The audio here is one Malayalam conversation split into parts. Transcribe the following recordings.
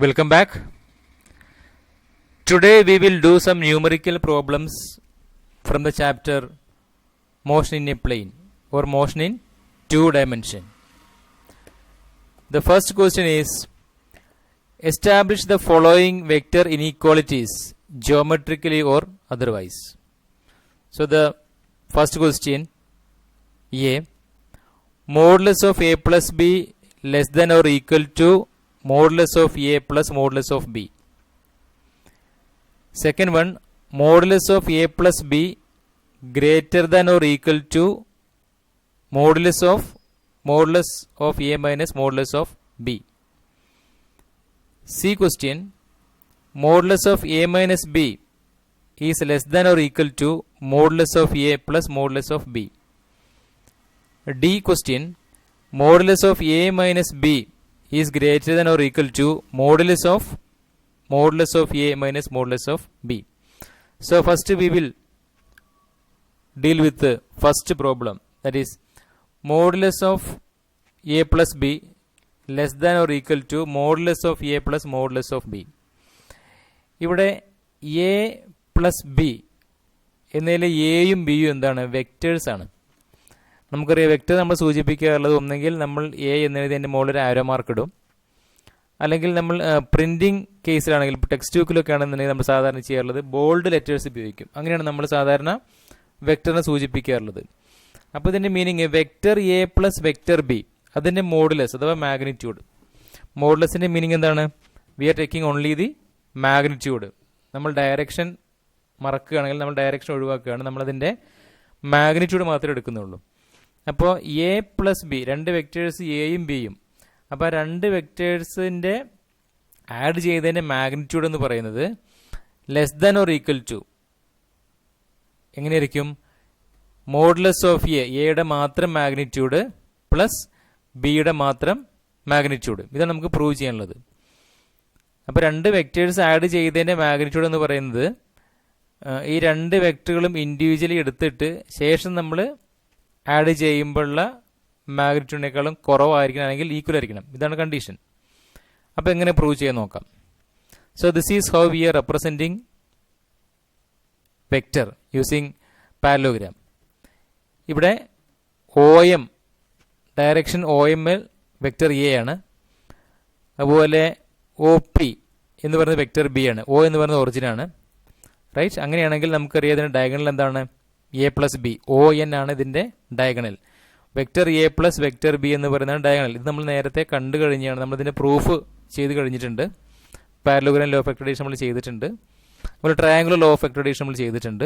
Welcome back. Today we will do some numerical problems from the chapter Motion in a Plane or Motion in Two Dimension. The first question is, establish the following vector inequalities geometrically or otherwise. So the first question, A, modulus of A plus B less than or equal to modulus of A plus modulus of B. Second one, modulus of A plus B greater than or equal to modulus of A minus modulus of B. C question, modulus of A minus B is less than or equal to modulus of A plus modulus of B. D question, modulus of A minus B is greater than or equal to modulus of A minus modulus of B. So first we will deal with the first problem, that is modulus of A plus B less than or equal to modulus of A plus modulus of B. ഇവിടെ A പ്ലസ് ബി എന്നതിൽ എയും ബിയും എന്താണ്, വെക്റ്റേഴ്സ് ആണ്. നമുക്കറിയാം വെക്റ്റർ നമ്മൾ സൂചിപ്പിക്കാറുള്ളത് ഒന്നെങ്കിൽ നമ്മൾ എ എന്നെഴുതിയതിൻ്റെ മുകളിൽ ഒരു ആരോ മാർക്ക് ഇടും, അല്ലെങ്കിൽ നമ്മൾ പ്രിൻറ്റിംഗ് കേസിലാണെങ്കിൽ ഇപ്പോൾ ടെക്സ്റ്റ് ബുക്കിലൊക്കെ ആണെന്നുണ്ടെങ്കിൽ നമ്മൾ സാധാരണ ചെയ്യാറുള്ളത് ബോൾഡ് ലെറ്റേഴ്സ് ഉപയോഗിക്കും. അങ്ങനെയാണ് നമ്മൾ സാധാരണ വെക്റ്ററിനെ സൂചിപ്പിക്കാറുള്ളത്. അപ്പോൾ ഇതിൻ്റെ meaning vector A plus vector B അതിൻ്റെ മോഡുലസ് അഥവാ മാഗ്നിറ്റ്യൂഡ്. മോഡുലസിൻ്റെ മീനിങ് എന്താണ്? We are taking only the magnitude. നമ്മൾ ഡയറക്ഷൻ മറക്കുകയാണെങ്കിൽ നമ്മൾ ഡയറക്ഷൻ ഒഴിവാക്കുകയാണ്, നമ്മളതിൻ്റെ മാഗ്നിറ്റ്യൂഡ് മാത്രമേ എടുക്കുന്നുള്ളൂ. അപ്പോൾ എ പ്ലസ് ബി രണ്ട് വെക്റ്റേഴ്സ് എയും ബിയും, അപ്പോൾ ആ രണ്ട് വെക്റ്റേഴ്സിൻ്റെ ആഡ് ചെയ്തതിൻ്റെ മാഗ്നിറ്റ്യൂഡ് എന്ന് പറയുന്നത് less than or equal to എങ്ങനെയായിരിക്കും? മോഡുലസ് ഓഫ് എയുടെ മാത്രം മാഗ്നിറ്റ്യൂഡ് പ്ലസ് ബിയുടെ മാത്രം മാഗ്നിറ്റ്യൂഡ്. ഇതാണ് നമുക്ക് പ്രൂവ് ചെയ്യാനുള്ളത്. അപ്പോൾ രണ്ട് വെക്റ്റേഴ്സ് ആഡ് ചെയ്തതിൻ്റെ മാഗ്നിറ്റ്യൂഡ് എന്ന് പറയുന്നത് ഈ രണ്ട് വെക്ടറുകളും ഇൻഡിവിജ്വലി എടുത്തിട്ട് ശേഷം നമ്മൾ ആഡ് ചെയ്യുമ്പോഴുള്ള മാഗ്നിറ്റ്യൂഡിനേക്കാളും കുറവായിരിക്കണം, അല്ലെങ്കിൽ ഈക്വൽ ആയിരിക്കണം. ഇതാണ് കണ്ടീഷൻ. അപ്പോൾ എങ്ങനെ പ്രൂവ് ചെയ്യാൻ നോക്കാം. So this is how we are representing vector using parallelogram. ഇവിടെ O M direction O M L vector A ആണ്, അതുപോലെ ഒ പി എന്ന് പറയുന്നത് വെക്റ്റർ ബി ആണ്, ഒ എന്ന് പറയുന്നത് ഒറിജിനാണ്, റൈറ്റ്? അങ്ങനെയാണെങ്കിൽ നമുക്കറിയാം ഇതിൻ്റെ ഡയഗണൽ എന്താണ്? A plus B. O N ആണ് ഇതിൻ്റെ diagonal. Vector A plus vector B എന്ന് പറയുന്നതാണ് ഡയഗണൽ. ഇത് നമ്മൾ നേരത്തെ കണ്ടു കഴിഞ്ഞാണ്, നമ്മളിതിൻ്റെ പ്രൂഫ് ചെയ്ത് കഴിഞ്ഞിട്ടുണ്ട്. പാരലോഗ്രാം ലോ ഓഫ് എക്സ്ട്രഡീഷൻ നമ്മൾ ചെയ്തിട്ടുണ്ട്, അതുപോലെ ട്രയാങ്കുലർ ലോ ഓഫ് എക്സ്ട്രഡീഷൻ നമ്മൾ ചെയ്തിട്ടുണ്ട്.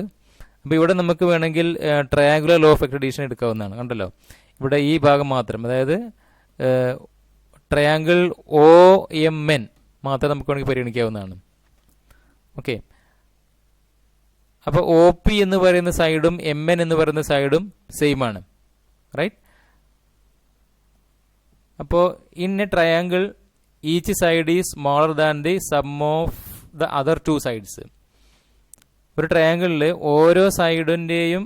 അപ്പോൾ ഇവിടെ നമുക്ക് വേണമെങ്കിൽ ട്രയാങ്കുലർ ലോ ഓഫ് എക്സ്ട്രഡീഷൻ എടുക്കാവുന്നതാണ്. കണ്ടല്ലോ, ഇവിടെ ഈ ഭാഗം മാത്രം, അതായത് ട്രയാങ്കിൾ ഒ എം എൻ മാത്രം നമുക്ക് വേണമെങ്കിൽ പരിഗണിക്കാവുന്നതാണ്. ഓക്കെ, അപ്പോൾ ഒ പി എന്ന് പറയുന്ന സൈഡും എം എൻ എന്ന് പറയുന്ന സൈഡും സെയിം ആണ്, റൈറ്റ്? അപ്പോൾ in a triangle each side is smaller than the sum of the other two sides. ഒരു ട്രയാങ്കിളിൽ ഓരോ സൈഡിൻ്റെയും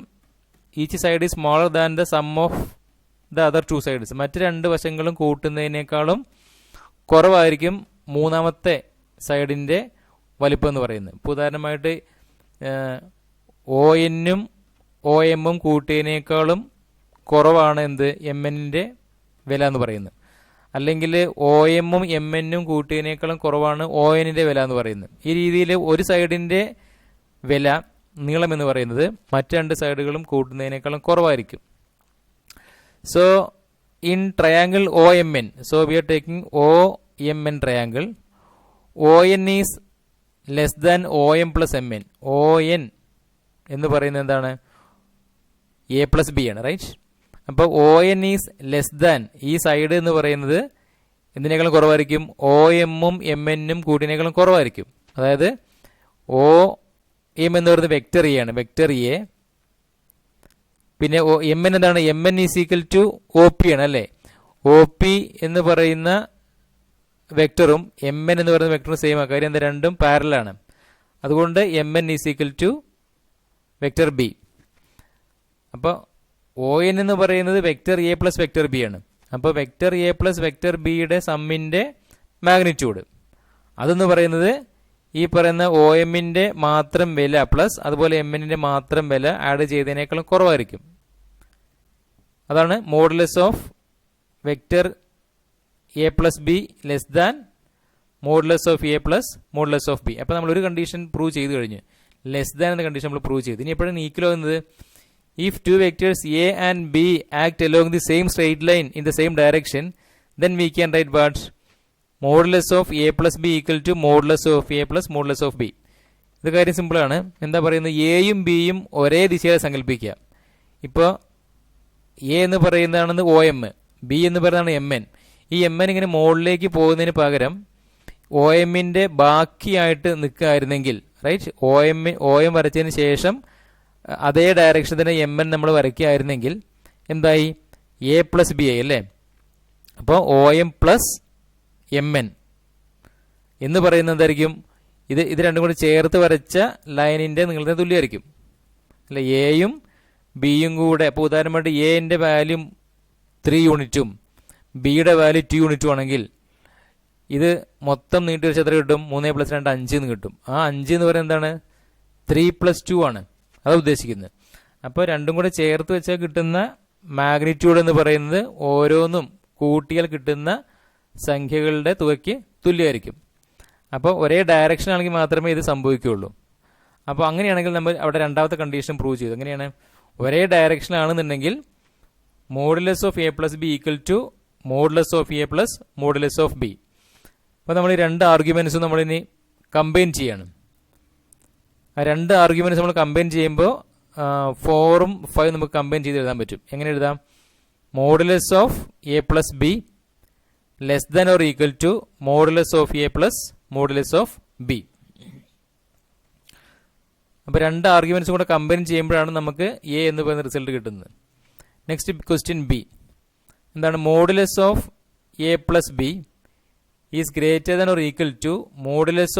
each side is smaller than the sum of the other two sides. മറ്റ് രണ്ട് വശങ്ങളും കൂട്ടുന്നതിനേക്കാളും കുറവായിരിക്കും മൂന്നാമത്തെ സൈഡിൻ്റെ വലിപ്പം എന്ന് പറയുന്നത്. ഇപ്പോൾ ഉദാഹരണമായിട്ട് ഒ എന്നും ഒ എമ്മും കൂട്ടിയതിനേക്കാളും കുറവാണ് എന്ത്, എം എന്നിൻ്റെ വില എന്ന് പറയുന്നത്. അല്ലെങ്കിൽ ഒ എമ്മും എം എന്നും കൂട്ടിയതിനേക്കാളും കുറവാണ് ഒ എന്നിൻ്റെ വില എന്ന് പറയുന്നത്. ഈ രീതിയിൽ ഒരു സൈഡിൻ്റെ വില നീളം എന്ന് പറയുന്നത് മറ്റ് രണ്ട് സൈഡുകളും കൂട്ടുന്നതിനേക്കാളും കുറവായിരിക്കും. So in triangle O M N, so we are taking O M N triangle. O N is less than O M plus M N. O N എന്ന് പറയുന്നത് എന്താണ്? എ പ്ലസ് ബി ആണ്, റൈറ്റ്? അപ്പോൾ O N is less than, ഈ സൈഡ് എന്ന് പറയുന്നത് എന്തിനേക്കാളും കുറവായിരിക്കും? ഒ എമ്മും എം എന്നും കൂട്ടിനേക്കാളും കുറവായിരിക്കും. അതായത് ഒ എം എന്ന് പറയുന്നത് വെക്റ്റർ എ ആണ്, വെക്റ്റർ എ. പിന്നെ എം എൻ എന്താണ്? M N is equal to O P ആണ്, അല്ലേ? ഒ പി എന്ന് പറയുന്ന വെക്ടറും എം എൻ എന്ന് പറയുന്ന വെക്ടറും സെയിം ആ. കാര്യം എന്താ? രണ്ടും പാരലാണ്. അതുകൊണ്ട് M N is equal to vector B. അപ്പോൾ ഒ എൻ എന്ന് പറയുന്നത് vector A plus vector B ആണ്. അപ്പോൾ വെക്റ്റർ എ പ്ലസ് വെക്റ്റർ ബിയുടെ സമ്മിൻ്റെ മാഗ്നിറ്റ്യൂഡ് അതെന്ന് പറയുന്നത് ഈ പറയുന്ന ഒ എമ്മിൻ്റെ മാത്രം വില പ്ലസ് അതുപോലെ എം എന്നിൻ്റെ മാത്രം വില ആഡ് ചെയ്തതിനേക്കാളും കുറവായിരിക്കും. അതാണ് modulus of vector A plus B less than modulus of A plus modulus of B. അപ്പോൾ നമ്മൾ ഒരു കണ്ടീഷൻ പ്രൂവ് ചെയ്ത് കഴിഞ്ഞു, ലെസ് ദാൻ എന്ന കണ്ടീഷൻ നമ്മൾ പ്രൂവ് ചെയ്തു. ഇനി എപ്പോഴാണ് ഈക്വൽ ആകുന്നത്? If to vectors A and B act along the same straight line in the same direction, then we can write what? Modulus of a plus b equal to modulus of a plus modulus of b. ഇത് കാര്യം സിമ്പിളാണ്. എന്താ പറയുന്നത്? എയും ബിയും ഒരേ ദിശയിൽ സങ്കല്പിക്കുക. ഇപ്പോൾ എ എന്ന് പറയുന്നതാണെന്ന് ഒ എം, ബി എന്ന് പറയുന്നതാണ് എം എൻ. ഈ എം എൻ ഇങ്ങനെ മുകളിലേക്ക് പോകുന്നതിന് പകരം ഒ എമ്മിൻ്റെ ബാക്കിയായിട്ട് നിൽക്കുകയായിരുന്നെങ്കിൽ, റൈറ്റ്, ഒ എം വരച്ചതിന് ശേഷം അതേ ഡയറക്ഷൻ തന്നെ എം എൻ നമ്മൾ വരയ്ക്കുകയായിരുന്നെങ്കിൽ എന്തായി? എ പ്ലസ് ബി ആയി അല്ലേ? അപ്പോൾ O M plus M N എന്ന് പറയുന്നത് എന്തായിരിക്കും? ഇത് രണ്ടും കൂടി ചേർത്ത് വരച്ച ലൈനിൻ്റെ നീളത്തിന് തുല്യമായിരിക്കും അല്ലെ? എയും ബിയും കൂടെ. അപ്പോൾ ഉദാഹരണമായിട്ട് എൻ്റെ വാല്യൂ 3 യൂണിറ്റും ബിയുടെ വാല്യൂ 2 യൂണിറ്റും ആണെങ്കിൽ ഇത് മൊത്തം നീട്ടി വെച്ച് എത്ര കിട്ടും? 3 + 2 5 എന്ന് കിട്ടും. ആ 5 എന്ന് പറയുന്നത് എന്താണ്? 3 + 2 ആണ്. അതാണ് ഉദ്ദേശിക്കുന്നത്. അപ്പോൾ രണ്ടും കൂടെ ചേർത്ത് വെച്ചാൽ കിട്ടുന്ന മാഗ്നിറ്റ്യൂഡ് എന്ന് പറയുന്നത് ഓരോന്നും കൂട്ടിയാൽ കിട്ടുന്ന സംഖ്യകളുടെ തുകയ്ക്ക് തുല്യമായിരിക്കും. അപ്പോൾ ഒരേ ഡയറക്ഷൻ ആണെങ്കിൽ മാത്രമേ ഇത് സംഭവിക്കുകയുള്ളൂ. അപ്പോൾ അങ്ങനെയാണെങ്കിൽ നമ്മൾ അവിടെ രണ്ടാമത്തെ കണ്ടീഷൻ പ്രൂവ് ചെയ്തു. എങ്ങനെയാണ്? ഒരേ ഡയറക്ഷൻ ആണെന്നുണ്ടെങ്കിൽ modulus of A plus B equal to modulus of A plus modulus of B. അപ്പോൾ നമ്മൾ ഈ രണ്ട് ആർഗ്യുമെന്റ്സും നമ്മളിനി കമ്പൈൻ ചെയ്യാണ്. ആ രണ്ട് ആർഗ്യുമെന്റ്സ് നമ്മൾ കമ്പൈൻ ചെയ്യുമ്പോൾ 4ഉം 5 നമുക്ക് കമ്പൈൻ ചെയ്ത് എഴുതാൻ പറ്റും. എങ്ങനെ എഴുതാം? Modulus of A plus B less than or equal to modulus of A plus modulus of B. അപ്പോൾ രണ്ട് ആർഗ്യുമെന്റ്സും കൂടെ കമ്പൈൻ ചെയ്യുമ്പോഴാണ് നമുക്ക് എ എന്ന് പറയുന്ന റിസൾട്ട് കിട്ടുന്നത്. നെക്സ്റ്റ് ക്വസ്റ്റ്യൻ ബി എന്താണ്? Modulus of A plus B is greater than or equal to modulus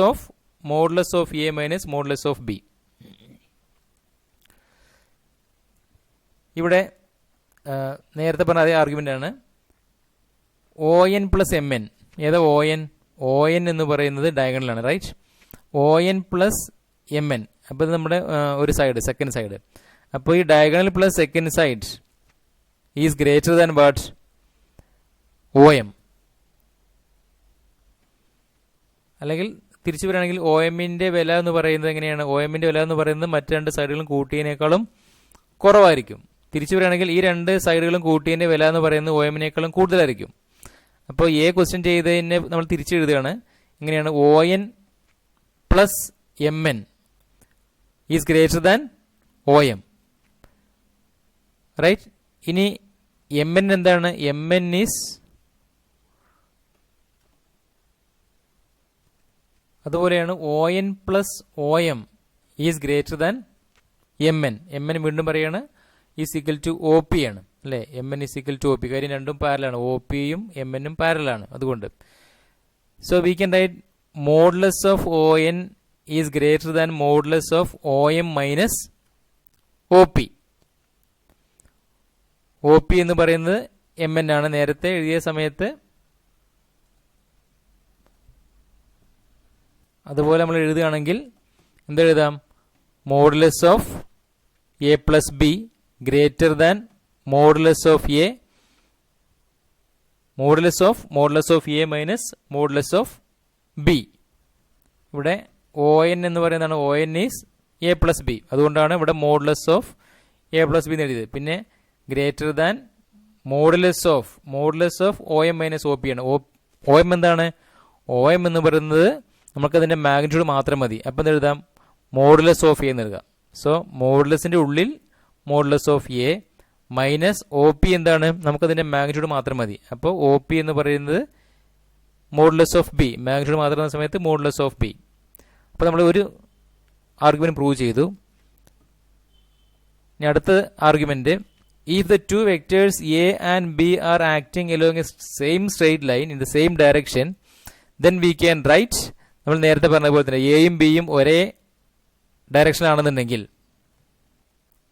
of A minus modulus of B. ഇവിടെ നേരത്തെ പറഞ്ഞ അതേ ആർഗ്യുമെന്റ് ആണ്. O N plus M N. ഏതാ ഒ എൻ? ഒ എൻ എന്ന് പറയുന്നത് ഡയഗണലാണ്, right? O N plus M N. അപ്പോൾ ഇത് നമ്മുടെ ഒരു സൈഡ്, സെക്കൻഡ് സൈഡ്. അപ്പോൾ ഈ diagonal plus second side is greater than what? O M. അല്ലെങ്കിൽ തിരിച്ചു വരികയാണെങ്കിൽ ഒ എമ്മിൻ്റെ വില എന്ന് പറയുന്നത് എങ്ങനെയാണ്? ഒ എമ്മിൻ്റെ വില എന്ന് പറയുന്നത് മറ്റ് രണ്ട് സൈഡുകളും കൂട്ടിയതിനേക്കാളും കുറവായിരിക്കും. തിരിച്ചു വരികയാണെങ്കിൽ ഈ രണ്ട് സൈഡുകളും കൂട്ടിയതിൻ്റെ വില എന്ന് പറയുന്നത് ഒ എമ്മിനേക്കാളും കൂടുതലായിരിക്കും. അപ്പോൾ എ ക്വസ്റ്റ്യൻ ചെയ്തതിനെ നമ്മൾ തിരിച്ചെഴുതുകയാണ്. എങ്ങനെയാണ്? O N plus M N is greater than O M, right? ഇനി എം എൻ എന്താണ്? എം എൻ ഈസ് അതുപോലെയാണ് O N plus O M is greater than M N. M N വീണ്ടും പറയാണ് is equal to O P ആണ് അല്ലേ? M N is equal to O P. കാര്യം രണ്ടും പാരലാണ്, ഒ പിയും എം എന്നും പാരലാണ്. അതുകൊണ്ട് so we can write modulus of O N is greater than modulus of O M minus O P. O P എന്ന് പറയുന്നത് എം എൻ ആണ്. നേരത്തെ എഴുതിയ സമയത്ത് അതുപോലെ നമ്മൾ എഴുതുകയാണെങ്കിൽ എന്തെഴുതാം? Modulus of A plus B greater than modulus of A modulus of A minus modulus of B. ഇവിടെ ഒ എൻ എന്ന് പറയുന്നതാണ് O N is A plus B. അതുകൊണ്ടാണ് ഇവിടെ modulus of A plus B എന്ന് എഴുതിയത്. പിന്നെ greater than modulus of O M minus O P ആണ്. ഒ എം എന്താണ്? ഒ എം എന്ന് പറയുന്നത് നമുക്കതിൻ്റെ മാഗ്നിറ്റ്യൂഡ് മാത്രം മതി. അപ്പം എന്തെഴുതാം? മോഡുലസ് ഓഫ് എ എന്ന് എഴുതാം. സോ മോഡുലസിൻ്റെ ഉള്ളിൽ modulus of A minus O P എന്താണ്? നമുക്കതിൻ്റെ മാഗ്നിറ്റ്യൂഡ് മാത്രം മതി. അപ്പോൾ ഒ പി എന്ന് പറയുന്നത് മോഡുലസ് ഓഫ് ബി, മാഗ്നിറ്റ്യൂഡ് മാത്രം എന്ന സമയത്ത് മോഡുലസ് ഓഫ് ബി. അപ്പോൾ നമ്മൾ ഒരു ആർഗ്യുമെന്റ് പ്രൂവ് ചെയ്തു. ഇനി അടുത്ത argument, if the two vectors a and b are acting along a same straight line in the same direction, then we can write, നമ്മൾ നേരത്തെ പറഞ്ഞ പോലെ തന്നെ എയും ബിയും ഒരേ ഡയറക്ഷൻ ആണെന്നുണ്ടെങ്കിൽ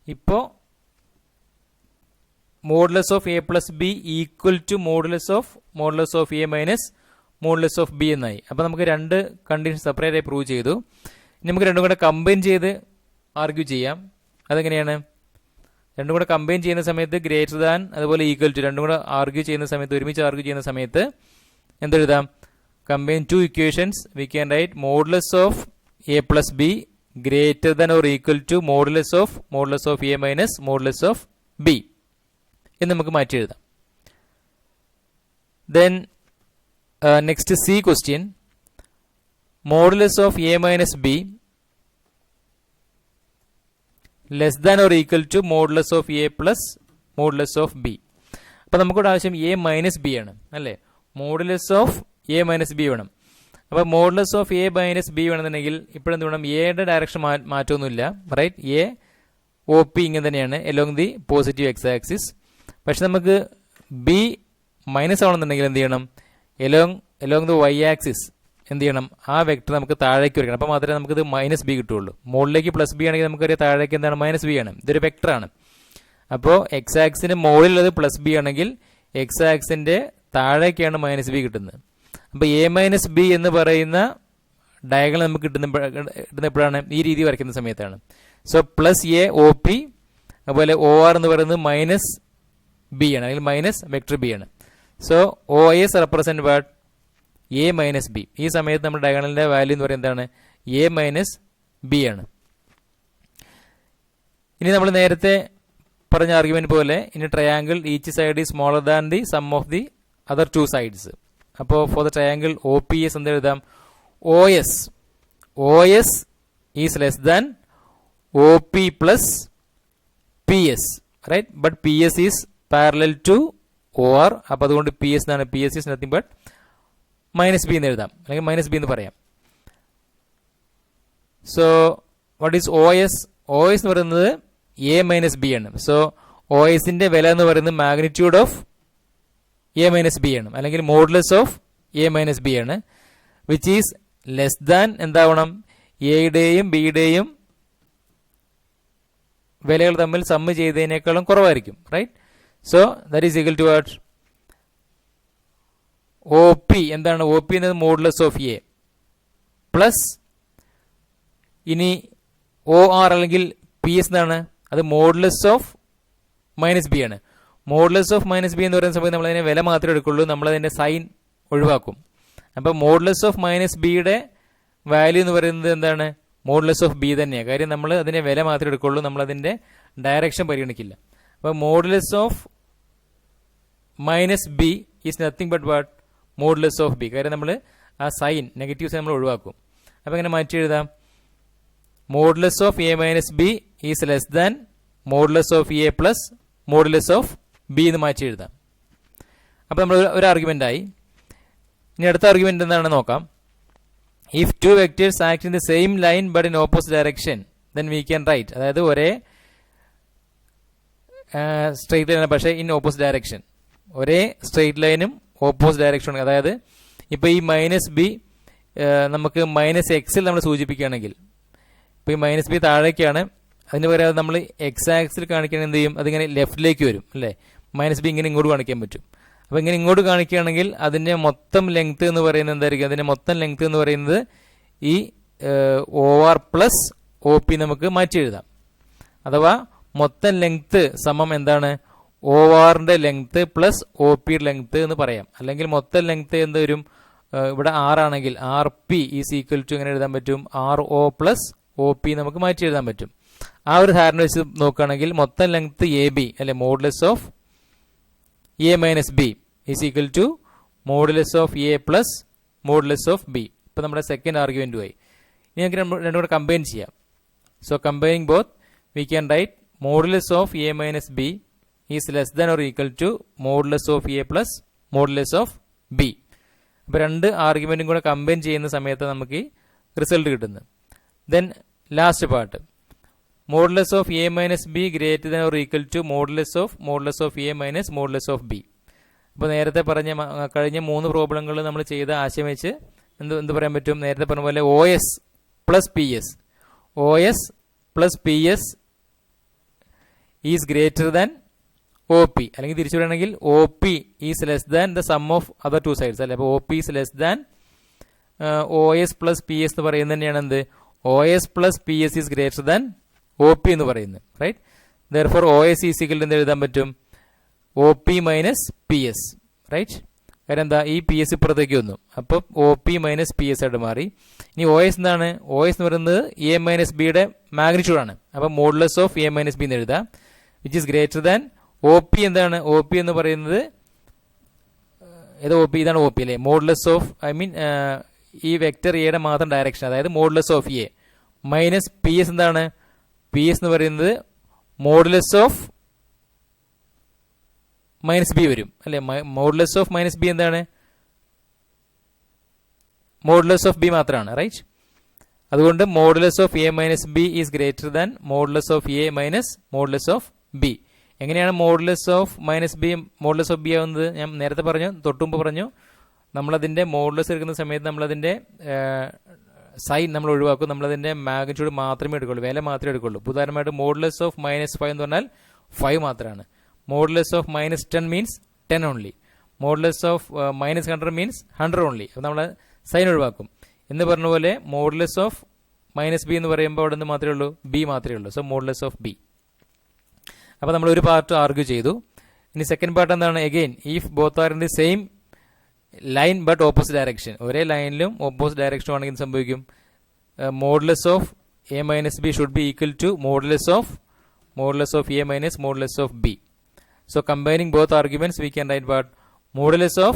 ഇപ്പോൾ modulus of A plus B equal to modulus of A minus modulus of B എന്നായി. അപ്പോൾ നമുക്ക് രണ്ട് കണ്ടീഷൻ സെപ്പറേറ്റ് ആയി പ്രൂവ് ചെയ്തു. ഇനി നമുക്ക് രണ്ടും കൂടെ കമ്പൈൻ ചെയ്ത് ആർഗ്യൂ ചെയ്യാം. അതെങ്ങനെയാണ്? രണ്ടും കൂടെ കമ്പൈൻ ചെയ്യുന്ന സമയത്ത് ഗ്രേറ്റർ ദാൻ അതുപോലെ ഈക്വൽ ടു രണ്ടും കൂടെ ആർഗ്യൂ ചെയ്യുന്ന സമയത്ത് ഒരുമിച്ച് ആർഗ്യൂ ചെയ്യുന്ന സമയത്ത് എന്തെഴുതാം? Combine two equations we can write modulus of A plus B greater than or equal to modulus of A minus modulus of B എന്ന് നമുക്ക് മാറ്റി എഴുതാം. Then next C question, modulus of A minus B less than or equal to modulus of A plus modulus of B. അപ്പം നമുക്കിവിടെ ആവശ്യം എ മൈനസ് ബി ആണ് അല്ലേ? Modulus of A minus B വേണം. അപ്പോൾ modulus of A minus B വേണമെന്നുണ്ടെങ്കിൽ ഇപ്പോഴെന്ത് വേണം? എയുടെ ഡയറക്ഷൻ മാറ്റമൊന്നുമില്ല, റൈറ്റ്? എ ഒ പി ഇങ്ങനെ തന്നെയാണ് along the positive X axis. പക്ഷെ നമുക്ക് ബി മൈനസ് ആവണമെന്നുണ്ടെങ്കിൽ എന്ത് ചെയ്യണം? എലോങ് ദി വൈ ആക്സിസ് എന്ത് ചെയ്യണം? ആ വെക്ടർ നമുക്ക് താഴേക്ക് വയ്ക്കണം. അപ്പോൾ മാത്രമേ നമുക്കിത് മൈനസ് ബി കിട്ടുള്ളൂ. മുകളിലേക്ക് പ്ലസ് ബി ആണെങ്കിൽ നമുക്കറിയാം താഴേക്ക് എന്താണ്? മൈനസ് ബി ആണ്. ഇതൊരു വെക്ടറാണ്. അപ്പോൾ എക്സ് ആക്സിന് മുകളിലുള്ളത് പ്ലസ് ബി ആണെങ്കിൽ എക്സ് ആക്സിന്റെ താഴേക്കാണ് മൈനസ് ബി കിട്ടുന്നത്. അപ്പോൾ എ മൈനസ് ബി എന്ന് പറയുന്ന ഡയഗണൽ നമുക്ക് കിട്ടുന്നപ്പോഴാണ് ഈ രീതി വരയ്ക്കുന്ന സമയത്താണ്. So plus A O P അതുപോലെ ഒ ആർ എന്ന് പറയുന്നത് മൈനസ് ബി ആണ്, അല്ലെങ്കിൽ മൈനസ് വെക്ടർ ബി ആണ്. So O S represent what? A minus B. ഈ സമയത്ത് നമ്മുടെ ഡയഗണലിന്റെ വാല്യൂ എന്ന് പറയുന്നത് എന്താണ്? എ മൈനസ് ബി ആണ്. ഇനി നമ്മൾ നേരത്തെ പറഞ്ഞ ആർഗ്യുമെന്റ് പോലെ ഇനി triangle each side is smaller than the sum of the other two sides. അപ്പോൾ for the triangle O P S എന്ത് എഴുതാം? O S is less than O P plus P S, right? But P S is parallel to O R. അപ്പോൾ അതുകൊണ്ട് പി എസ് എന്നാണ്. P S is nothing but minus B എന്ന് എഴുതാം, അല്ലെങ്കിൽ മൈനസ് ബി എന്ന് പറയാം. So what is O S? O S എന്ന് പറയുന്നത് എ മൈനസ് ബി ആണ്. സോ ഒ എസിന്റെ വില എന്ന് പറയുന്നത് magnitude of A minus B ആണ്, അല്ലെങ്കിൽ modulus of A minus B ആണ്. വിച്ച് ഈസ് ലെസ് ദാൻ എന്താവണം? എയുടെയും ബിയുടെയും വിലകൾ തമ്മിൽ സമ്മ് ചെയ്തതിനേക്കാളും കുറവായിരിക്കും, right? So that is equal to what? O P എന്താണ്? ഒ പി എന്നത് മോഡുലസ് ഓഫ് എ പ്ലസ് ഇനി ഒ ആർ അല്ലെങ്കിൽ പി എസ് എന്താണ്? അത് മോഡുലസ് ഓഫ് മൈനസ് ബി ആണ്. മോഡുലസ് ഓഫ് മൈനസ് ബി എന്ന് പറയുന്ന സമയത്ത് നമ്മൾ അതിനെ വില മാത്രമേ എടുക്കുള്ളൂ, നമ്മളതിൻ്റെ സൈൻ ഒഴിവാക്കും. അപ്പം മോഡുലസ് ഓഫ് മൈനസ് ബിയുടെ വാല്യൂ എന്ന് പറയുന്നത് എന്താണ്? മോഡുലസ് ഓഫ് ബി തന്നെയാണ്. കാര്യം നമ്മൾ അതിനെ വില മാത്രമേ എടുക്കുള്ളൂ, നമ്മളതിൻ്റെ ഡയറക്ഷൻ പരിഗണിക്കില്ല. അപ്പം modulus of minus B is nothing but what? Modulus of B. കാര്യം നമ്മൾ ആ സൈൻ നെഗറ്റീവ് സൈൻ നമ്മൾ ഒഴിവാക്കും. അപ്പം എങ്ങനെ മാറ്റി എഴുതാം? Modulus of A minus B is less than modulus of A plus modulus of B എന്ന് മാറ്റി എഴുതാം. അപ്പോൾ നമ്മൾ ഒരു ആർഗ്യുമെന്റ് ആയി. ഇനി അടുത്ത ആർഗ്യുമെന്റ് എന്താണെന്ന് നോക്കാം. If to vectors act in the same line but in opposite direction then we can right. അതായത് ഒരേ സ്ട്രെയിറ്റ് ലൈനാണ് പക്ഷേ ഇൻ ഓപ്പോസിറ്റ് ഡയറക്ഷൻ. ഒരേ സ്ട്രെയിറ്റ് ലൈനും ഓപ്പോസിറ്റ് ഡയറക്ഷനും. അതായത് ഇപ്പോൾ ഈ മൈനസ് ബി നമുക്ക് മൈനസ് എക്സിൽ നമ്മൾ സൂചിപ്പിക്കുകയാണെങ്കിൽ, ഇപ്പോൾ ഈ മൈനസ് ബി താഴേക്കാണ്, അതിന് പകരം നമ്മൾ എക്സ് ആക്സിൽ കാണിക്കുകയാണെങ്കിൽ എന്ത് ചെയ്യും? അതിങ്ങനെ ലെഫ്റ്റിലേക്ക് വരും അല്ലേ? മൈനസ് ബി ഇങ്ങനെ ഇങ്ങോട്ട് കാണിക്കാൻ പറ്റും. അപ്പോൾ ഇങ്ങനെ ഇങ്ങോട്ട് കാണിക്കുകയാണെങ്കിൽ അതിൻ്റെ മൊത്തം ലെങ്ത് എന്ന് പറയുന്നത് എന്തായിരിക്കും? അതിൻ്റെ മൊത്തം ലെങ്ത് എന്ന് പറയുന്നത് ഈ O R plus O P നമുക്ക് മാറ്റി എഴുതാം. അഥവാ മൊത്തം ലെങ്ത് സമം എന്താണ്? ഒ ആറിൻ്റെ ലെങ്ത് പ്ലസ് ഒ പിയുടെ ലെങ്ത് എന്ന് പറയാം. അല്ലെങ്കിൽ മൊത്തം ലെങ്ത് എന്ത് വരും? ഇവിടെ ആറാണെങ്കിൽ R P is equal to എങ്ങനെ എഴുതാൻ പറ്റും? R O plus O P നമുക്ക് മാറ്റി എഴുതാൻ പറ്റും. ആ ഒരു ധാരണ വെച്ച് നോക്കുകയാണെങ്കിൽ മൊത്തം ലെങ്ത് എ ബി അല്ലെ modulus of A minus B is equal to modulus of A plus modulus of B. ഇപ്പം നമ്മുടെ സെക്കൻഡ് ആർഗ്യുമെന്റുമായി. ഇനി നമുക്ക് രണ്ടും കൂടെ കമ്പൈൻ ചെയ്യാം. So combining both we can write modulus of A minus B is less than or equal to modulus of A plus modulus of B. അപ്പോൾ രണ്ട് ആർഗ്യുമെന്റും കൂടെ കമ്പൈൻ ചെയ്യുന്ന സമയത്ത് നമുക്ക് റിസൾട്ട് കിട്ടുന്നത്. Then last part, modulus of A minus B greater than or equal to modulus of A minus modulus of B. അപ്പോൾ നേരത്തെ പറഞ്ഞ കഴിഞ്ഞ 3 പ്രോബ്ലങ്ങൾ നമ്മൾ ചെയ്ത ആശയം വെച്ച് എന്ത് പറയാൻ പറ്റും? നേരത്തെ പറഞ്ഞ പോലെ O S plus P S is greater than O P, അല്ലെങ്കിൽ തിരിച്ചു പറയുകയാണെങ്കിൽ O P is less than the sum of other two sides അല്ലെ. അപ്പോൾ O P is less than O S plus P S എന്ന് പറയുന്നത് തന്നെയാണ് എന്ത്, O S plus P S is greater than O P എന്ന് പറയുന്നത്. Right. Therefore O S is equal എന്ന് എഴുതാൻ പറ്റും O P minus P S. Right. കാരണം എന്താ, ഈ പി എസ് ഇപ്പുറത്തേക്ക് വന്നു, അപ്പോൾ O P minus P S ആയിട്ട് മാറി. ഇനി ഒ എസ് എന്താണ്, ഒ എസ് എന്ന് പറയുന്നത് എ മൈനസ് ബിയുടെ മാഗ്നിറ്റ്യൂഡാണ്. അപ്പോൾ modulus of A minus B എന്ന് എഴുതാം, which is greater than O P. എന്താണ് ഒ പി എന്ന് പറയുന്നത്, ഏത് ഒ പി, ഇതാണ് ഒ പി അല്ലേ. മോഡുലസ് ഓഫ് ഈ വെക്ടർ എയുടെ മാത്രം ഡയറക്ഷൻ, അതായത് modulus of A minus P S. എന്താണ് പി എസ് എന്ന് പറയുന്നത് മോഡുലസ് ഓഫ് മൈനസ് ബി വരും അല്ലെ. മോഡുലസ് ഓഫ് മൈനസ് ബി എന്താണ്, മോഡുലസ് ഓഫ് ബി മാത്രമാണ്. റൈറ്റ്. അതുകൊണ്ട് modulus of A minus B is greater than modulus of A minus modulus of B. എങ്ങനെയാണ് modulus of minus B modulus of B ആവുന്നത്? ഞാൻ നേരത്തെ പറഞ്ഞു, തൊട്ടുമുമ്പ് പറഞ്ഞു, നമ്മളതിന്റെ മോഡുലസ് എടുക്കുന്ന സമയത്ത് നമ്മളതിന്റെ സൈൻ നമ്മൾ ഒഴിവാക്കും, നമ്മളതിന്റെ മാഗ്നിറ്റ്യൂഡ് മാത്രമേ എടുക്കുള്ളൂ, വില മാത്രമേ എടുക്കുള്ളൂ. ഉദാഹരണമായിട്ട് മോഡുലസ് ഓഫ് -5 എന്ന് പറഞ്ഞാൽ 5 മാത്രമാണ്. Modulus of -10 means 10 only. Modulus of -100 means 100 only. അപ്പോൾ നമ്മൾ സൈൻ ഒഴിവാക്കും. എന്ന് പറഞ്ഞ പോലെ മോഡുലസ് ഓഫ് -b എന്ന് പറയുമ്പോൾ അവിടെ നിന്ന് മാത്രമേ ഉള്ളൂ, ബി മാത്രമേ ഉള്ളൂ. So modulus of B. അപ്പോൾ നമ്മൾ ഒരു പാർട്ട് ആർഗ്യൂ ചെയ്തു. ഇനി സെക്കൻഡ് പാർട്ട് എന്താണ്? Again if both are in the same line but opposite direction, ഒരേ ലൈനിലും ഓപ്പോസിറ്റ് ഡയറക്ഷൻ ആണെങ്കിൽ സംഭവിക്കും, modulus of A minus B should be equal to modulus of A minus modulus of B. So combining both arguments, we can write what modulus of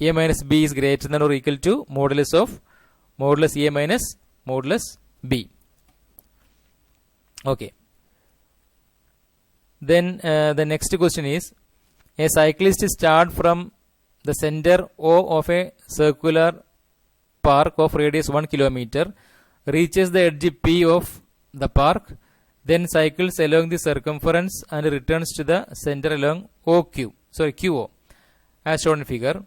a minus b is greater than or equal to modulus a minus modulus b. Okay. Then the next question is, a cyclist start from the center O of a circular park of radius 1 kilometer, reaches the edge P of the park, then cycles along the circumference and returns to the center along QO as shown in figure.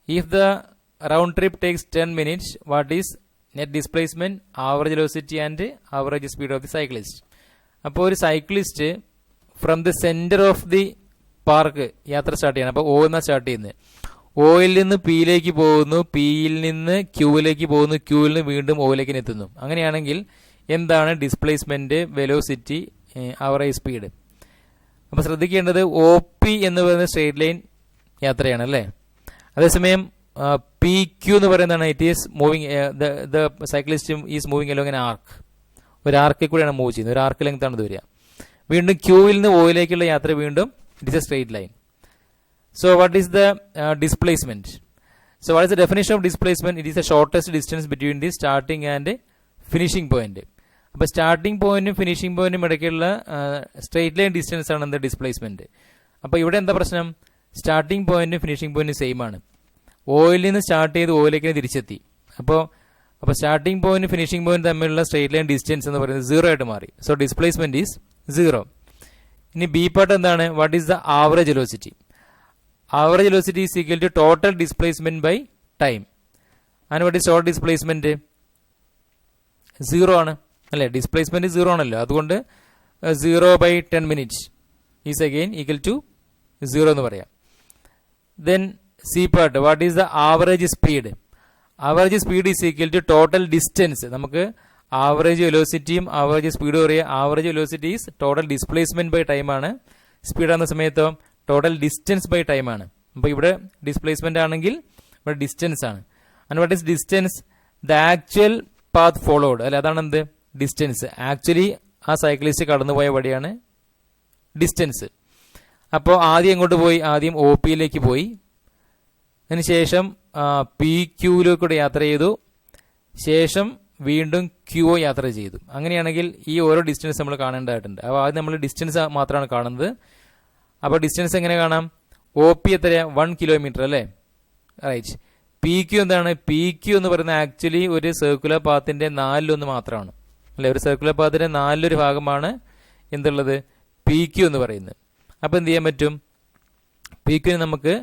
If the round trip takes 10 minutes, what is net displacement, average velocity and average speed of the cyclist? അപ്പോൾ ഒരു cyclist from the centre of the park യാത്ര സ്റ്റാർട്ട് ചെയ്യണം. അപ്പോൾ ഒ എന്നാണ് സ്റ്റാർട്ട് ചെയ്യുന്നത്. ഒയിൽ നിന്ന് പിയിലേക്ക് പോകുന്നു, പിയിൽ നിന്ന് ക്യൂവിലേക്ക് പോകുന്നു, ക്യൂവിൽ നിന്ന് വീണ്ടും ഒയിലേക്ക് എത്തുന്നു. അങ്ങനെയാണെങ്കിൽ എന്താണ് ഡിസ്പ്ലേസ്മെന്റ്, വെലോസിറ്റി, അവറേജ് സ്പീഡ്? അപ്പോൾ ശ്രദ്ധിക്കേണ്ടത് ഒ പി എന്ന് പറയുന്ന സ്ട്രേറ്റ് ലൈൻ യാത്രയാണ് അല്ലേ. അതേസമയം പി ക്യൂ എന്ന് പറയുന്നതാണ് it is moving, the cyclist is moving along an arc. ഒരു ആർക്കിൽ കൂടെയാണ് മൂവ് ചെയ്യുന്നത്, ഒരു ആർക്ക് ലെങ്ത് ആണ് ഇത് വരിക. വീണ്ടും ക്യൂവിൽ നിന്ന് ഒയിലേക്കുള്ള യാത്ര വീണ്ടും it is A straight line. So what is the displacement? So what is the definition of displacement? It is the shortest distance between the starting and finishing point. അപ്പോൾ സ്റ്റാർട്ടിംഗ് പോയിന്റും ഫിനിഷിംഗ് പോയിന്റും ഇടയ്ക്കുള്ള സ്ട്രേറ്റ് ലൈൻ ഡിസ്റ്റൻസ് ആണ് എന്താ ഡിസ്പ്ലേസ്മെന്റ്. അപ്പോൾ ഇവിടെ എന്താ പ്രശ്നം? സ്റ്റാർട്ടിംഗ് പോയിന്റും ഫിനിഷിംഗ് പോയിന്റും സെയിം ആണ്. ഓയിൽ നിന്ന് സ്റ്റാർട്ട് ചെയ്ത് ഓയിലേക്ക് തിരിച്ചെത്തി. അപ്പോൾ സ്റ്റാർട്ടിംഗ് പോയിന്റ് ഫിനിഷിംഗ് പോയിന്റ് തമ്മിലുള്ള സ്ട്രേറ്റ് ലൈൻ ഡിസ്റ്റൻസ് എന്ന് പറയുന്നത് 0 ആയിട്ട് മാറി. So displacement is 0. ഇനി ബി പാർട്ട് എന്താണ്? What is the average velocity? Average velocity is equal to total displacement by time. And what is total displacement? 0 ആണ് അല്ലേ. ഡിസ്പ്ലേസ്മെന്റ് 0 ആണല്ലോ, അതുകൊണ്ട് 0/10 minutes is again equal to 0 എന്ന് പറയാം. Then C part, what is the average speed? Average speed is equal to total distance. നമുക്ക് ആവറേജ് വെലോസിറ്റിയും ആവറേജ് സ്പീഡും പറയാം. Average velocity is total displacement by time ആണ്. സ്പീഡ് ആകുന്ന സമയത്തോ ടോട്ടൽ ഡിസ്റ്റൻസ് ബൈ ടൈം ആണ്. അപ്പോൾ ഇവിടെ ഡിസ്പ്ലേസ്മെന്റ് ആണെങ്കിൽ ഇവിടെ ഡിസ്റ്റൻസ് ആണ്. And what is distance? The actual path followed അല്ലെ, അതാണ് എന്ത് ഡിസ്റ്റൻസ്. ആക്ച്വലി ആ സൈക്ലിസ്റ്റ് കടന്നുപോയ വഴിയാണ് ഡിസ്റ്റൻസ്. അപ്പോൾ ആദ്യം എങ്ങോട്ട് പോയി? ആദ്യം ഒ പിയിലേക്ക് പോയി, അതിനുശേഷം പി ക്യൂയിലേക്കൂടെ യാത്ര ചെയ്തു, ശേഷം വീണ്ടും ക്യൂ യാത്ര ചെയ്തു. അങ്ങനെയാണെങ്കിൽ ഈ ഓരോ ഡിസ്റ്റൻസ് നമ്മൾ കാണേണ്ടതായിട്ടുണ്ട്. അപ്പോൾ ആദ്യം നമ്മൾ ഡിസ്റ്റൻസ് മാത്രമാണ് കാണുന്നത്. അപ്പോൾ ഡിസ്റ്റൻസ് എങ്ങനെ കാണാം? ഒ പി എത്രയാ? 1 കിലോമീറ്റർ അല്ലേ. റൈറ്റ്. പി ക്യൂ എന്താണ്? പി ക്യൂ എന്ന് പറയുന്നത് ആക്ച്വലി ഒരു സർക്കുലർ പാത്തിന്റെ 4/1 മാത്രമാണ് അല്ലെ. ഒരു സർക്കുലർ പാത്തിന്റെ 4/1 ഭാഗമാണ് എന്തുള്ളത്? പി ക്യൂ എന്ന് പറയുന്നത്. അപ്പോൾ എന്ത് ചെയ്യാൻ പറ്റും? പി ക്യൂന് നമുക്ക്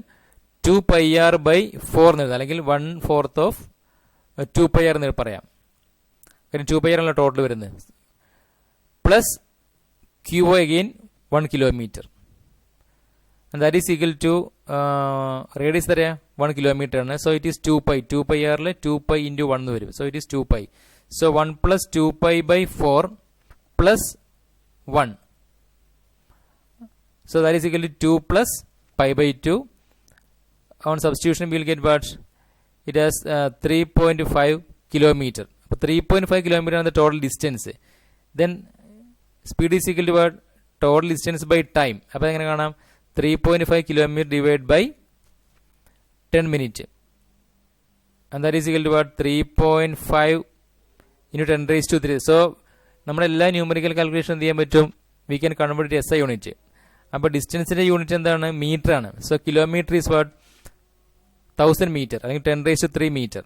2πr/4 എന്ന് എഴുതാം, അല്ലെങ്കിൽ 1/4 ഓഫ് 2πr എന്ന് പറയാം. കാര്യം 2πr ആണല്ലോ ടോട്ടൽ വരുന്നത്. Plus QO again 1 kilometer. And that is equal to radius 1 kilometer. So it is 2 pi. 2 pi r 2 pi into 1. So it is 2 pi. So 1 plus 2 pi by 4 plus 1. So that is equal to 2 plus pi by 2. On substitution we will get what? It has 3.5 kilometer. 3.5 kilometer on the total distance. Then speed is equal to what? Total distance by time. 3.5 kilometer divided by 10 minutes. And that is equal to what? 3.5 into 10 raised to 3. So, നമ്മൾ എല്ലാ ന്യൂമറിക്കൽ കാൽക്കുലേഷൻ എന്ത് ചെയ്യാൻ പറ്റും? We can convert S I unit. അപ്പോൾ ഡിസ്റ്റൻസിന്റെ യൂണിറ്റ് എന്താണ്? മീറ്റർ ആണ്. So kilometre is what? 1000 metre അല്ലെങ്കിൽ 10 raised to 3 meter.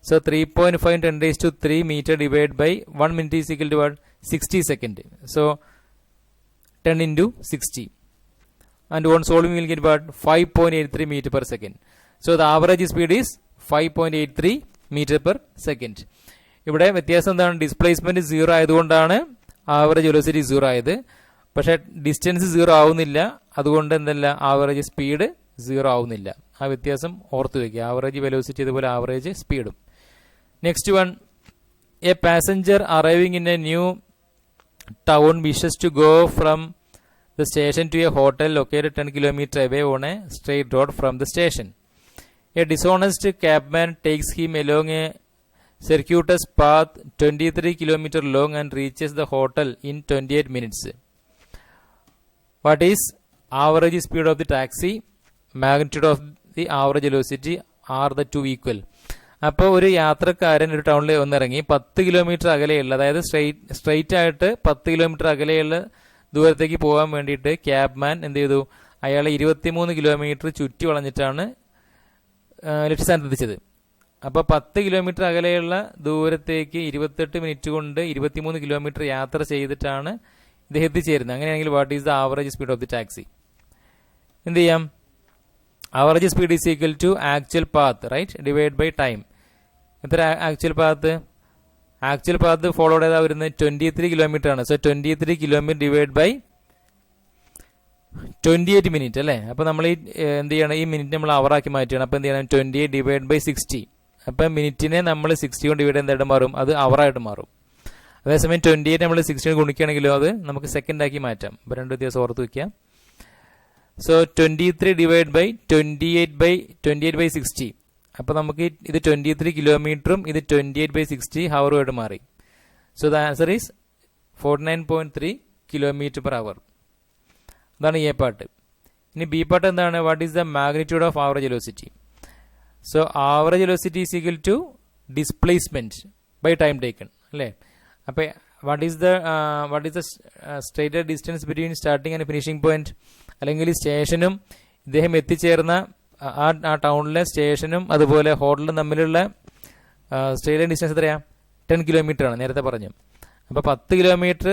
So 3.5 10 raised to 3 meter divided by 1 minute is equal to what? 60 seconds. So 10 into 60. And on solving we will get what? 5.83 meter per second. So the average speed is 5.83 meter per second. ഇവിടെ വ്യത്യാസം എന്താണ്? ഡിസ്പ്ലേസ്മെന്റ് 0 ആയതുകൊണ്ടാണ് ആവറേജ് വെലോസിറ്റി 0 ആയത്. പക്ഷേ ഡിസ്റ്റൻസ് 0 ആവുന്നില്ല, അതുകൊണ്ട് എന്തല്ല ആവറേജ് സ്പീഡ് 0 ആവുന്നില്ല. ആ വ്യത്യാസം ഓർത്തു വയ്ക്കുക. ആവറേജ് വെലോസിറ്റി അതുപോലെ ആവറേജ് സ്പീഡും. Next one, a passenger arriving in a new town wishes to go from the station to a hotel located 10 km away on a straight road from the station. A dishonest cabman takes him along a circuitous path 23 km long and reaches the hotel in 28 minutes. What is average speed of the taxi? Magnitude of the average velocity? Are the two equal? അപ്പോൾ ഒരു യാത്രക്കാരൻ ഒരു ടൗണിൽ വന്നിറങ്ങി 10 കിലോമീറ്റർ അകലെയുള്ള, അതായത് സ്ട്രെയിറ്റ് ആയിട്ട് 10 കിലോമീറ്റർ അകലെയുള്ള ദൂരത്തേക്ക് പോകാൻ വേണ്ടിയിട്ട് ക്യാബ്മാൻ എന്ത് ചെയ്തു? അയാളെ 23 കിലോമീറ്റർ ചുറ്റി വളഞ്ഞിട്ടാണ് ലക്ഷ്യസ്ഥാനത്തെത്തിച്ചത്. അപ്പോൾ 10 കിലോമീറ്റർ അകലെയുള്ള ദൂരത്തേക്ക് 28 മിനിറ്റ് കൊണ്ട് 23 കിലോമീറ്റർ യാത്ര ചെയ്തിട്ടാണ് ഇദ്ദേഹം എത്തിച്ചേരുന്നത്. അങ്ങനെയാണെങ്കിൽ what is the average speed of the taxi? എന്ത് ചെയ്യാം? Average speed is equal to actual path, right, divide by time. എത്ര actual path? Actual path followed ചെയ്താൽ വരുന്നത് 23 കിലോമീറ്റർ ആണ്. So 23 kilometre divide by 28 minute അല്ലേ? അപ്പോൾ നമ്മൾ ഈ എന്ത് ചെയ്യണം? ഈ മിനിറ്റ് നമ്മൾ അവറാക്കി മാറ്റുകയാണ്. അപ്പോൾ എന്ത് ചെയ്യണം? 28 ഡിവൈഡ് ബൈ 60. അപ്പം മിനിറ്റിനെ നമ്മൾ 60 കൊണ്ട് ഡിവൈഡ് എന്തായിട്ട് മാറും? അത് അവറായിട്ട് മാറും. അതേസമയം 28 നമ്മൾ 60 കൊണ്ടിക്കുകയാണെങ്കിലോ അത് നമുക്ക് സെക്കൻഡ് ആക്കി മാറ്റാം. അപ്പോൾ രണ്ട് വ്യത്യാസം ഓർത്ത് വയ്ക്കാം. So 23 divide by 28 by 60. അപ്പോൾ നമുക്ക് ഇത് 23 കിലോമീറ്ററും ഇത് 28 ബൈ 60 ഹവറുമായിട്ട് മാറി. So the answer is 49.3 kilometre per hour. അതാണ് എ പാർട്ട്. ഇനി ബി പാർട്ട് എന്താണ്? What is the magnitude of average velocity? So average velocity is equal to displacement by time taken അല്ലേ? അപ്പോൾ what is the straight distance between starting and finishing point? അല്ലെങ്കിൽ സ്റ്റേഷനും ഇദ്ദേഹം എത്തിച്ചേർന്ന ആ ടൗണിലെ സ്റ്റേഷനും അതുപോലെ ഹോട്ടലും തമ്മിലുള്ള സ്ട്രേറ്റ് ഡിസ്റ്റൻസ് എത്രയാ? 10 കിലോമീറ്റർ ആണ്, നേരത്തെ പറഞ്ഞു. അപ്പോൾ 10 കിലോമീറ്റർ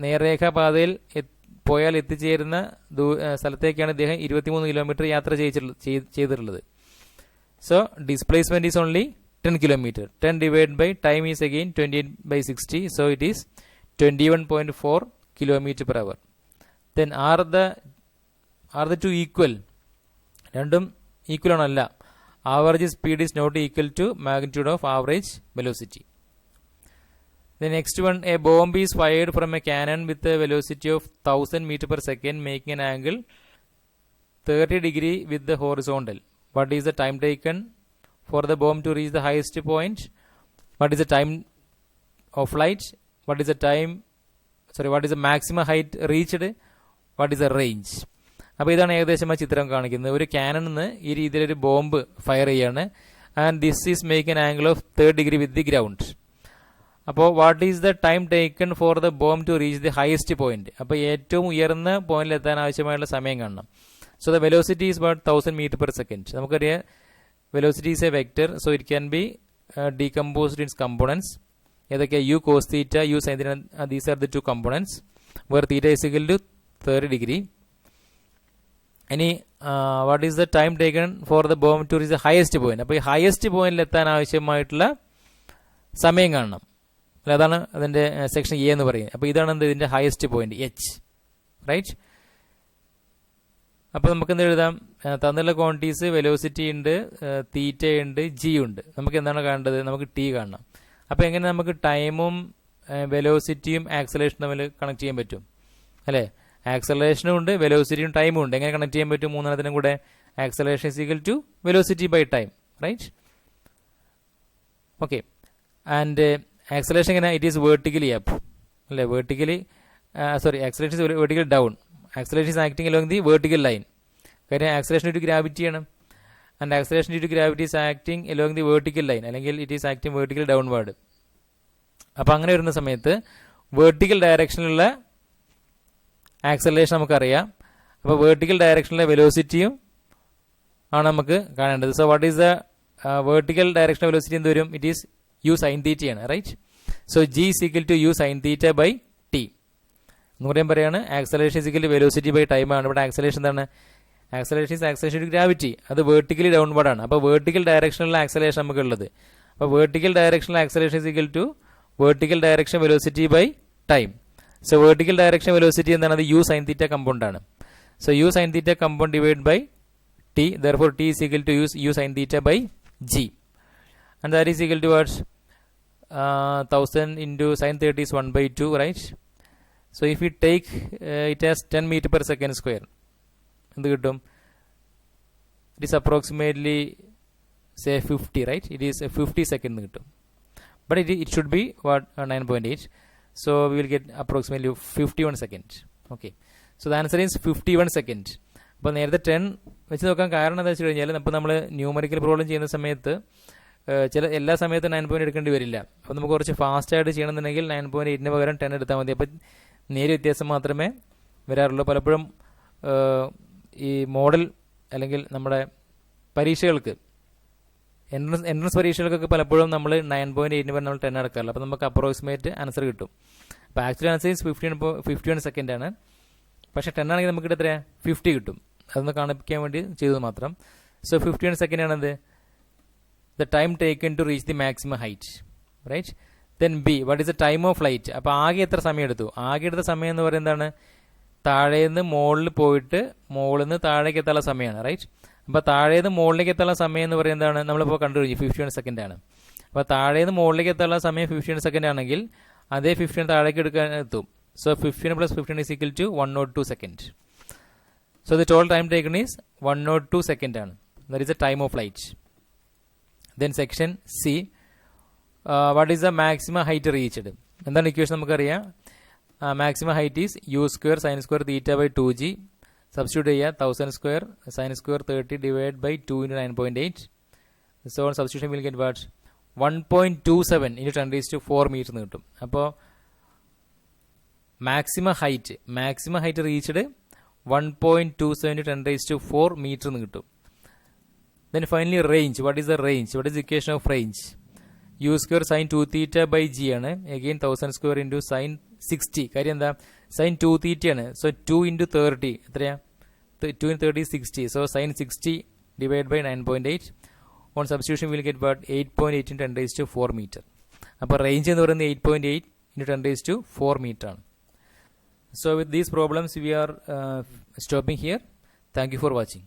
നേർരേഖാ പാതയിൽ പോയാൽ എത്തിച്ചേരുന്ന സ്ഥലത്തേക്കാണ് ഇദ്ദേഹം 23 കിലോമീറ്റർ യാത്ര ചെയ്തിട്ടുള്ളത്. So displacement is only 10 kilometre. 10 divide by time is again 28 by 60. So it is 21.4 kilometre per hour. Then are the two equal? രണ്ടും ഈക്വൽ ആണല്ല. Average speed is not equal to magnitude of average velocity. The next one, a bomb is fired from a cannon with a velocity of 1000 meter per second, making an angle 30 degree with the horizontal. What is the time taken for the bomb to reach the highest point? What is the time of flight? What is the maximum height reached? What is the range? അപ്പോൾ ഇതാണ് ഏകദേശം ആ ചിത്രം കാണിക്കുന്നത്. ഒരു ക്യാനണിൽ നിന്ന് ഈ രീതിയിലൊരു ബോംബ് ഫയർ ചെയ്യാണ്. And this is make an angle of 30 degree with the ground. അപ്പോൾ what is the time taken for the bomb to reach the highest point? അപ്പോൾ ഏറ്റവും ഉയർന്ന പോയിന്റിൽ എത്താൻ ആവശ്യമായുള്ള സമയം കാണണം. So the velocity is about 1000 meter per second. നമുക്കറിയാം velocity is a vector. So it can be decomposed ins components. ഏതൊക്കെ? U cos theta, U sine theta. These are the two components where theta is equal to 30 degree. ഇനി what is the time taken for the bomb to reach the highest point? അപ്പോൾ ഈ ഹയസ്റ്റ് പോയിന്റിൽ എത്താൻ ആവശ്യമായിട്ടുള്ള സമയം കാണണം. അല്ല, അതാണ് അതിൻ്റെ സെക്ഷൻ എ എന്ന് പറയുന്നത്. അപ്പോൾ ഇതാണ് എന്ത് ഇതിൻ്റെ ഹയസ്റ്റ് പോയിന്റ് എച്ച്, റൈറ്റ്. അപ്പോൾ നമുക്ക് എന്ത് എഴുതാം? തന്നുള്ള ക്വാണ്ടിറ്റീസ് വെലോസിറ്റി ഉണ്ട്, തീറ്റ ഉണ്ട്, ജി ഉണ്ട്. നമുക്ക് എന്താണ് കാണേണ്ടത്? നമുക്ക് ടി കാണണം. അപ്പോൾ എങ്ങനെ നമുക്ക് ടൈമും വെലോസിറ്റിയും ആക്സലേഷനും തമ്മിൽ കണക്ട് ചെയ്യാൻ പറ്റും? അല്ലേ, ആക്സലേഷനും ഉണ്ട്, വെലോസിറ്റിയും ടൈമും ഉണ്ട്. എങ്ങനെ കണക്ട് ചെയ്യാൻ പറ്റും? മൂന്നെണ്ണത്തിനും കൂടെ acceleration is equal to velocity by time, right. Okay, and acceleration എങ്ങനെ? ഇറ്റ് ഈസ് വേർട്ടിക്കലി അപ്പ്, അല്ലേ, vertically acceleration is vertically down. Acceleration is acting along the vertical line. കാര്യം ആക്സലേഷൻ ഡ്യൂ ടു ഗ്രാവിറ്റി ആണ്. And acceleration due to gravity is acting along the vertical line, അല്ലെങ്കിൽ it is acting vertical downward. അപ്പോൾ അങ്ങനെ വരുന്ന സമയത്ത് വേർട്ടിക്കൽ ഡയറക്ഷനിലുള്ള ആക്സലേഷൻ നമുക്കറിയാം. അപ്പോൾ വേർട്ടിക്കൽ ഡയറക്ഷനിലെ വെലോസിറ്റിയും ആണ് നമുക്ക് കാണേണ്ടത്. So what is the vertical direction velocity എന്ത് വരും? ഇറ്റ് ഈസ് യു സൈൻ തീറ്റയാണ്, right. So g is equal to u sine theta by t എന്ന് പറയാൻ പറയാണ്. Acceleration is equal to velocity by time ആണ്. ഇവിടെ ആക്സലേഷൻ എന്താണ്? Acceleration is acceleration to gravity. അത് വേർട്ടിക്കലി ഡൗൺവേർഡ് ആണ്. അപ്പോൾ വേർട്ടിക്കൽ ഡയറക്ഷനിലുള്ള ആക്സലേഷൻ നമുക്ക് ഉള്ളത്. അപ്പോൾ വേർട്ടിക്കൽ ഡയറക്ഷനിൽ acceleration is equal to vertical direction velocity by time. So vertical direction velocity എന്താണ്? അത് യു സൈൻ തീറ്റ കമ്പൗണ്ട് ആണ്. So u sine theta compound divide by t. Therefore t is equal to u sin theta by g, and that is equal to what? 1000 into sin 30 is 1 by 2, right? So if we take it as 10 meter per second square, എന്ത് കിട്ടും? It is approximately say 50, right? It is 50 second കിട്ടും. But it should be what? 9.8. So we will get approximately 51 second. Okay. So the answer is 51 second. അപ്പോൾ നേരത്തെ 10 വെച്ച് നോക്കാൻ കാരണം എന്താ വെച്ച് കഴിഞ്ഞാൽ, ഇപ്പോൾ നമ്മൾ ന്യൂമറിക്കൽ പ്രോബ്ലം ചെയ്യുന്ന സമയത്ത് എല്ലാ സമയത്തും 9 എടുക്കേണ്ടി വരില്ല. അപ്പോൾ നമുക്ക് കുറച്ച് ഫാസ്റ്റായിട്ട് ചെയ്യണമെന്നുണ്ടെങ്കിൽ 9.8 പകരം 10 എടുത്താൽ മതി. അപ്പോൾ നേരിയ വ്യത്യാസം മാത്രമേ വരാറുള്ളൂ. പലപ്പോഴും ഈ മോഡൽ അല്ലെങ്കിൽ നമ്മുടെ പരീക്ഷകൾക്ക് എൻട്രൻസ് പരീക്ഷകൾക്കൊക്കെ പലപ്പോഴും നമ്മൾ 9.8 പകരം നമ്മൾ 10 എടുക്കാറില്ല. അപ്പോൾ നമുക്ക് അപ്രോക്സിമേറ്റ് ആൻസർ കിട്ടും. അപ്പോൾ ആക്ച്വലി ആൻസർ 51 സെക്കൻഡ് ആണ്. പക്ഷേ 10 ആണെങ്കിൽ നമുക്ക് എത്രയാണ്? 50 കിട്ടും. അതൊന്ന് കാണിപ്പിക്കാൻ വേണ്ടി ചെയ്തത് മാത്രം. സോ 51 സെക്കൻഡ് ആണത് the time taken to reach the maximum height, right. Then B, what is the time of flight? അപ്പോൾ ആകെ എത്ര സമയം എടുത്തു? ആകെ എടുത്ത സമയം എന്ന് പറയുന്നതാണ് താഴേന്ന് മുകളിൽ പോയിട്ട് മുകളിൽ നിന്ന് താഴേക്ക് എത്താനുള്ള സമയമാണ്, റൈറ്റ്. അപ്പോൾ താഴേന്ന് മുകളിലേക്ക് എത്താനുള്ള സമയം എന്ന് പറയുന്നതാണ് നമ്മളിപ്പോൾ കണ്ടുപിടിച്ചു 51 സെക്കൻഡ് ആണ്. അപ്പോൾ താഴേന്ന് മുകളിലേക്ക് എത്താനുള്ള സമയം 51 സെക്കൻഡ് ആണെങ്കിൽ അതേ 51 താഴേക്ക് എടുക്കാൻ എത്തും. So 15 plus 15 is equal to 102 second. So the total time taken is 102 second. That is the time of flight. Then section C, what is the maximum height reached? And then equation നമുക്കറിയാം. Maximum height is u square sin square theta by 2g. Substitute ചെയ്യുക 1000 square sin square 30 divided by 2 into 9.8. So on substitution we will get what? 1.27 into 10 raised to 4 meters എന്ന് കിട്ടും. അപ്പോൾ maximum height reached 1.27 into 10 raised to 4 meter എന്ന് കിട്ടും. Then finally range. What is the range? What is the equation of range? u square sin 2 theta by g ആണ്. Again 1000 square into sin 60. കാര്യം എന്താ? sin 2 theta ആണ്. So 2 into 30 എത്രയാ? 2 into 30 is 60. So sin 60 divided by 9.8. On substitution we will get what? 8.8 into 10 raised to 4 meter. അപ്പോൾ range എന്ന് പറയുന്നത് 8.8 into 10 raised to 4 meter ആണ്. So with these problems we are stopping here. Thank you for watching.